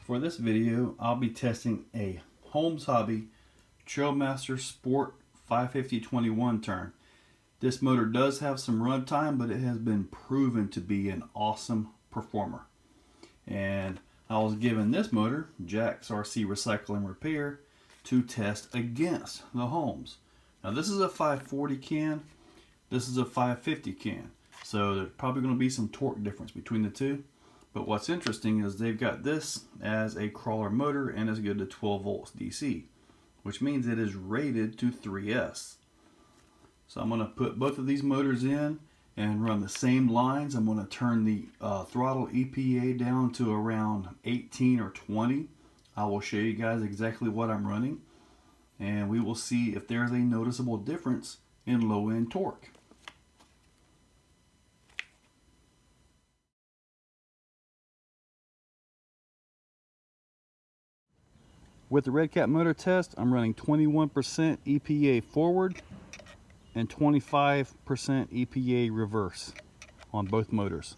For this video, I'll be testing a Holmes Hobby Trailmaster Sport 550/21 turn. This motor does have some run time, but it has been proven to be an awesome performer. And I was given this motor, Jack's RC Recycle and Repair, to test against the Holmes. Now this is a 540 can, this is a 550 can. So there's probably going to be some torque difference between the two. But what's interesting is they've got this as a crawler motor and is good to 12 volts DC, which means it is rated to 3S. So I'm going to put both of these motors in and run the same lines. I'm going to turn the throttle EPA down to around 18 or 20. I will show you guys exactly what I'm running, and we will see if there's a noticeable difference in low end torque. With the Redcat motor test, I'm running 21% EPA forward and 25% EPA reverse on both motors.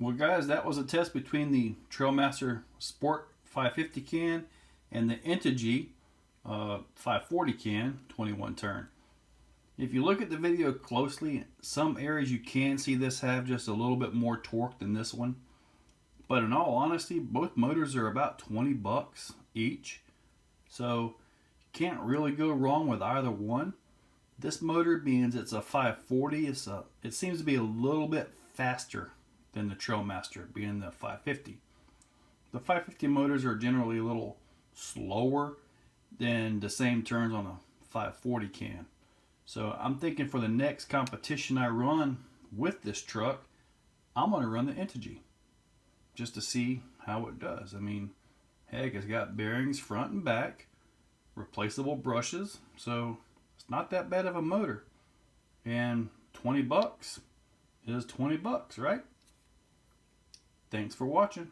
Well guys, that was a test between the Trailmaster Sport 550 can and the Integy 540 can 21 turn. If you look at the video closely, some areas you can see this have just a little bit more torque than this one. But in all honesty, both motors are about 20 bucks each. So you can't really go wrong with either one. This motor, being it's a 540, it seems to be a little bit faster than the Trailmaster, being the 550. The 550 motors are generally a little slower than the same turns on a 540 can. So I'm thinking for the next competition I run with this truck, I'm going to run the Integy just to see how it does. I mean, heck, it's got bearings front and back, replaceable brushes, so it's not that bad of a motor. And 20 bucks is 20 bucks, right? Thanks for watching.